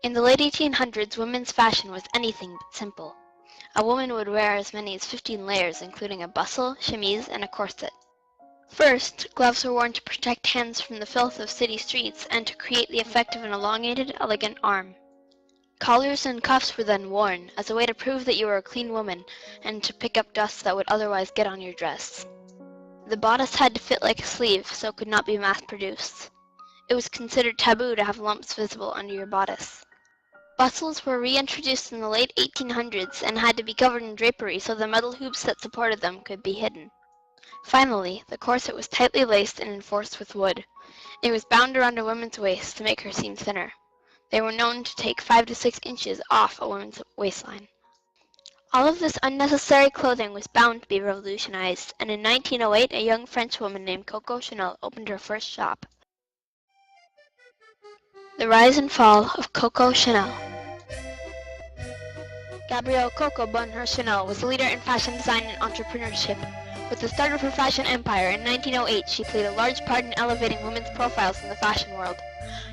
In the late 1800s, women's fashion was anything but simple. A woman would wear as many as 15 layers, including a bustle, chemise, and a corset. First, gloves were worn to protect hands from the filth of city streets and to create the effect of an elongated, elegant arm. Collars and cuffs were then worn, as a way to prove that you were a clean woman and to pick up dust that would otherwise get on your dress. The bodice had to fit like a sleeve, so it could not be mass-produced. It was considered taboo to have lumps visible under your bodice. Bustles were reintroduced in the late 1800s and had to be covered in drapery so the metal hoops that supported them could be hidden. Finally, the corset was tightly laced and enforced with wood. It was bound around a woman's waist to make her seem thinner. They were known to take 5 to 6 inches off a woman's waistline. All of this unnecessary clothing was bound to be revolutionized, and in 1908 a young French woman named Coco opened her first shop. The rise and fall of Coco Chanel. Gabrielle Coco Chanel was a leader in fashion design and entrepreneurship. With the start of her fashion empire in 1908, she played a large part in elevating women's profiles in the fashion world.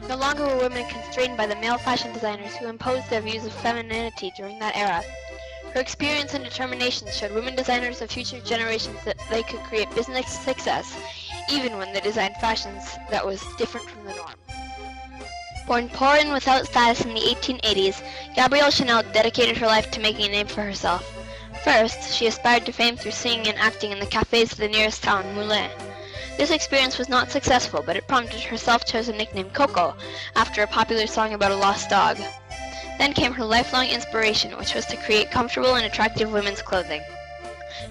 No longer were women constrained by the male fashion designers who imposed their views of femininity during that era. Her experience and determination showed women designers of future generations that they could create business success, even when they designed fashions that was different from the norm. Born poor and without status in the 1880s, Gabrielle Chanel dedicated her life to making a name for herself. First, she aspired to fame through singing and acting in the cafes of the nearest town, Moulins. This experience was not successful, but it prompted her self-chosen nickname Coco, after a popular song about a lost dog. Then came her lifelong inspiration, which was to create comfortable and attractive women's clothing.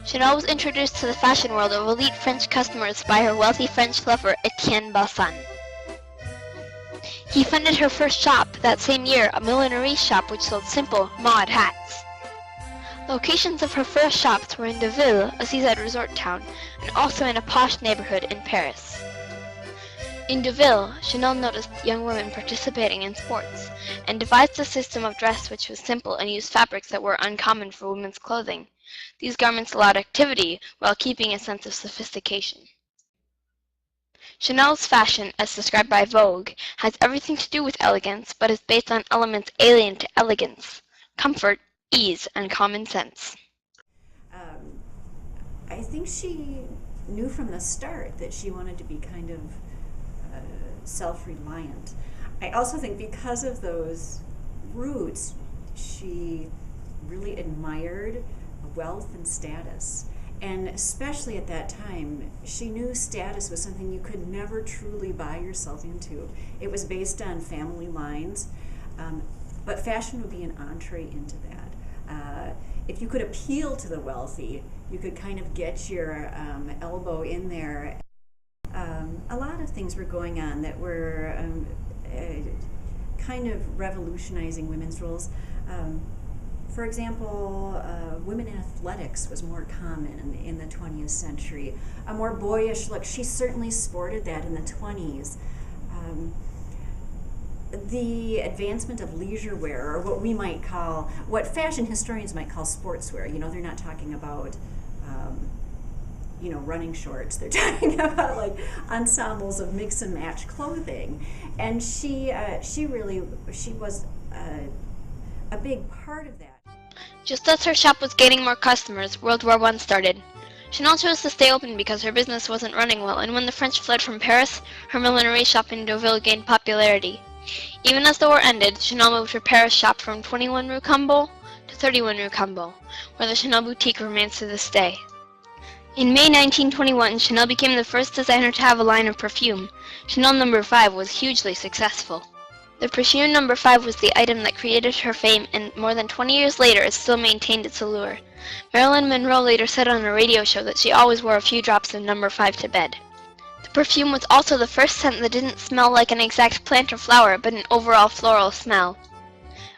Chanel was introduced to the fashion world of elite French customers by her wealthy French lover, Etienne Balsan. He funded her first shop that same year, a millinery shop which sold simple, mod hats. Locations of her first shops were in Deauville, a seaside resort town, and also in a posh neighborhood in Paris. In Deauville, Chanel noticed young women participating in sports, and devised a system of dress which was simple and used fabrics that were uncommon for women's clothing. These garments allowed activity while keeping a sense of sophistication. Chanel's fashion, as described by Vogue, has everything to do with elegance, but is based on elements alien to elegance: comfort, ease, and common sense. I think she knew from the start that she wanted to be kind of self-reliant. I also think because of those roots, she really admired wealth and status. And especially at that time, she knew status was something you could never truly buy yourself into. It was based on family lines, but fashion would be an entree into that. If you could appeal to the wealthy, you could kind of get your elbow in there. A lot of things were going on that were kind of revolutionizing women's roles. For example, women in athletics was more common in the 20th century. A more boyish look, she certainly sported that in the 20s. The advancement of leisure wear, or what we might call, what fashion historians might call sportswear. You know, they're not talking about, running shorts. They're talking about like ensembles of mix and match clothing. And she was a big part of that. Just as her shop was gaining more customers, World War I started. Chanel chose to stay open because her business wasn't running well, and when the French fled from Paris, her millinery shop in Deauville gained popularity. Even as the war ended, Chanel moved her Paris shop from 21 Rue Cambon to 31 Rue Cambon, where the Chanel boutique remains to this day. In May 1921, Chanel became the first designer to have a line of perfume. Chanel No. 5 was hugely successful. The perfume No. 5 was the item that created her fame, and more than 20 years later it still maintained its allure. Marilyn Monroe later said on a radio show that she always wore a few drops of No. 5 to bed. The perfume was also the first scent that didn't smell like an exact plant or flower, but an overall floral smell.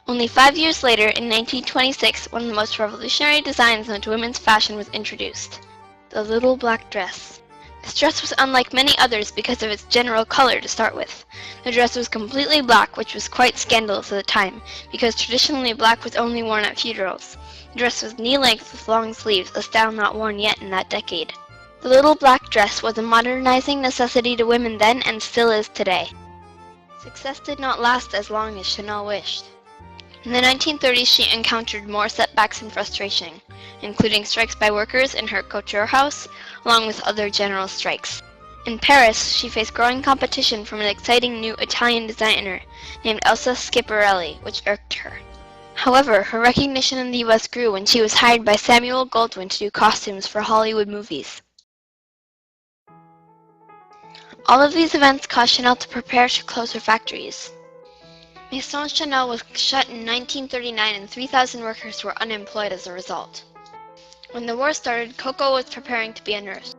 Only 5 years later, in 1926, one of the most revolutionary designs into women's fashion was introduced: the little black dress. This dress was unlike many others because of its general color to start with. The dress was completely black, which was quite scandalous at the time, because traditionally black was only worn at funerals. The dress was knee-length with long sleeves, a style not worn yet in that decade. The little black dress was a modernizing necessity to women then and still is today. Success did not last as long as Chanel wished. In the 1930s, she encountered more setbacks and frustration, including strikes by workers in her couture house, along with other general strikes. In Paris, she faced growing competition from an exciting new Italian designer named Elsa Schiaparelli, which irked her. However, her recognition in the US grew when she was hired by Samuel Goldwyn to do costumes for Hollywood movies. All of these events caused Chanel to prepare to close her factories. Maison Chanel was shut in 1939 and 3,000 workers were unemployed as a result. When the war started, Coco was preparing to be a nurse.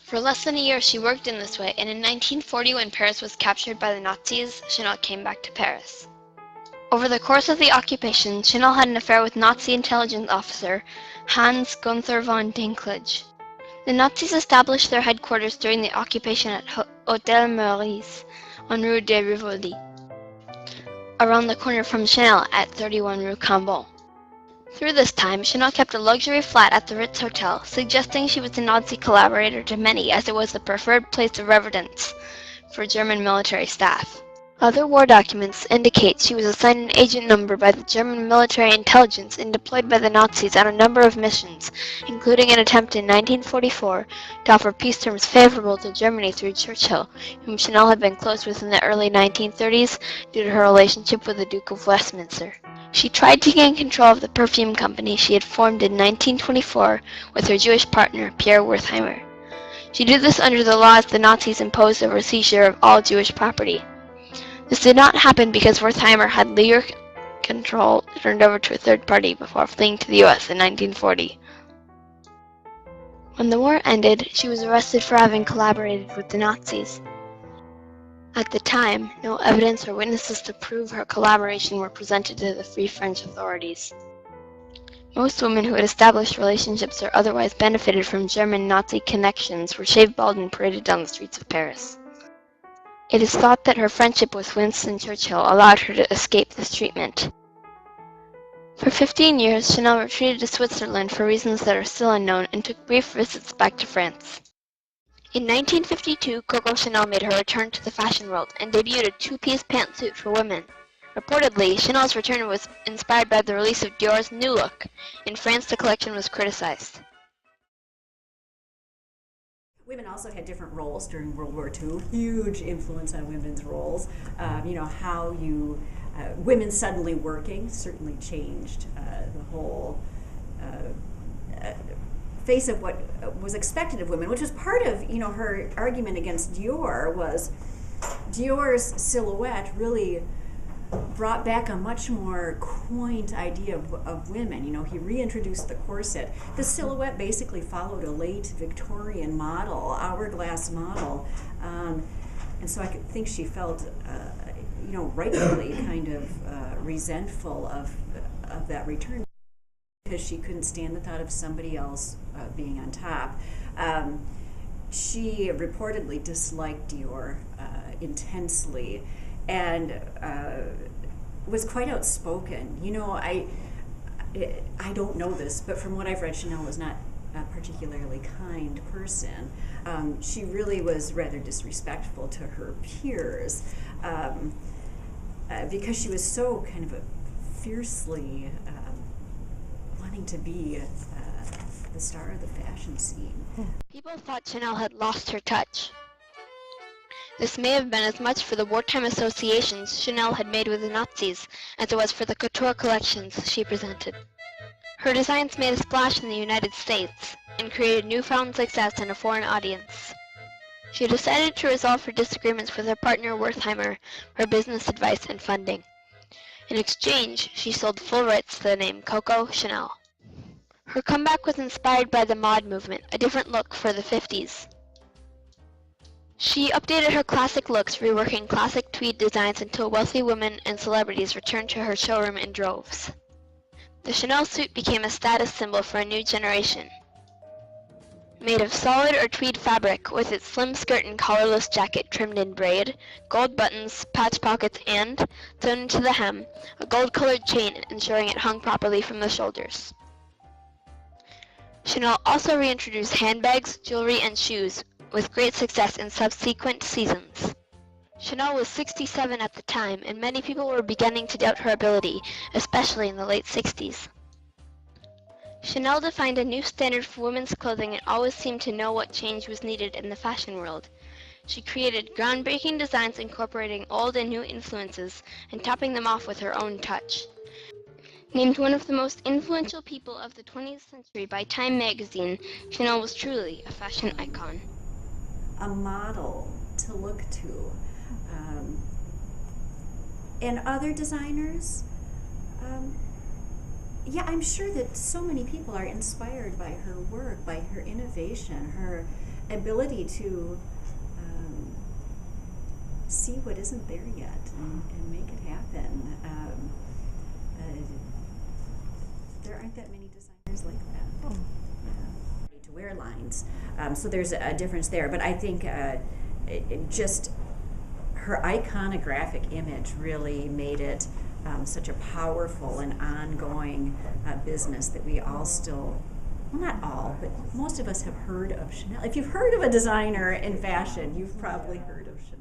For less than a year she worked in this way, and in 1940 when Paris was captured by the Nazis, Chanel came back to Paris. Over the course of the occupation, Chanel had an affair with Nazi intelligence officer Hans Gunther von Dinklage. The Nazis established their headquarters during the occupation at Hôtel Meurice on Rue de Rivoli, around the corner from Chanel at 31 Rue Cambon. Through this time, Chanel kept a luxury flat at the Ritz Hotel, suggesting she was a Nazi collaborator to many as it was the preferred place of residence for German military staff. Other war documents indicate she was assigned an agent number by the German military intelligence and deployed by the Nazis on a number of missions, including an attempt in 1944 to offer peace terms favorable to Germany through Churchill, whom Chanel had been close with in the early 1930s due to her relationship with the Duke of Westminster. She tried to gain control of the perfume company she had formed in 1924 with her Jewish partner, Pierre Wertheimer. She did this under the laws the Nazis imposed over seizure of all Jewish property. This did not happen because Wertheimer had legal control turned over to a third party before fleeing to the US in 1940. When the war ended, she was arrested for having collaborated with the Nazis. At the time, no evidence or witnesses to prove her collaboration were presented to the Free French authorities. Most women who had established relationships or otherwise benefited from German Nazi connections were shaved bald and paraded down the streets of Paris. It is thought that her friendship with Winston Churchill allowed her to escape this treatment. For 15 years, Chanel retreated to Switzerland for reasons that are still unknown and took brief visits back to France. In 1952, Coco Chanel made her return to the fashion world and debuted a two-piece pantsuit for women. Reportedly, Chanel's return was inspired by the release of Dior's New Look. In France, the collection was criticized. Women also had different roles during World War II, huge influence on women's roles. How women suddenly working certainly changed the whole face of what was expected of women, which was part of, her argument against Dior was Dior's silhouette really brought back a much more quaint idea of women. He reintroduced the corset. The silhouette basically followed a late Victorian model, hourglass model, and so I could think she felt, rightfully kind of resentful of that return because she couldn't stand the thought of somebody else being on top. She reportedly disliked Dior intensely and was quite outspoken. I don't know this, but from what I've read, Chanel was not a particularly kind person. She really was rather disrespectful to her peers because she was so kind of fiercely wanting to be the star of the fashion scene. People thought Chanel had lost her touch. This may have been as much for the wartime associations Chanel had made with the Nazis as it was for the couture collections she presented. Her designs made a splash in the United States and created newfound success in a foreign audience. She decided to resolve her disagreements with her partner Wertheimer for business advice and funding. In exchange, she sold full rights to the name Coco Chanel. Her comeback was inspired by the mod movement, a different look for the 50s. She updated her classic looks, reworking classic tweed designs until wealthy women and celebrities returned to her showroom in droves. The Chanel suit became a status symbol for a new generation. Made of solid or tweed fabric, with its slim skirt and collarless jacket trimmed in braid, gold buttons, patch pockets, and, sewn into the hem, a gold-colored chain ensuring it hung properly from the shoulders. Chanel also reintroduced handbags, jewelry, and shoes, with great success in subsequent seasons. Chanel was 67 at the time, and many people were beginning to doubt her ability, especially in the late 60s. Chanel defined a new standard for women's clothing and always seemed to know what change was needed in the fashion world. She created groundbreaking designs incorporating old and new influences and topping them off with her own touch. Named one of the most influential people of the 20th century by Time magazine, Chanel was truly a fashion icon. A model to look to. And other designers, yeah, I'm sure that so many people are inspired by her work, by her innovation, her ability to see what isn't there yet and make it happen. There aren't that many designers like that. To wear lines, so there's a difference there. But I think just her iconographic image really made it such a powerful and ongoing business that we all still, well, not all, but most of us have heard of Chanel. If you've heard of a designer in fashion, you've probably heard of Chanel.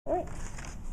All right.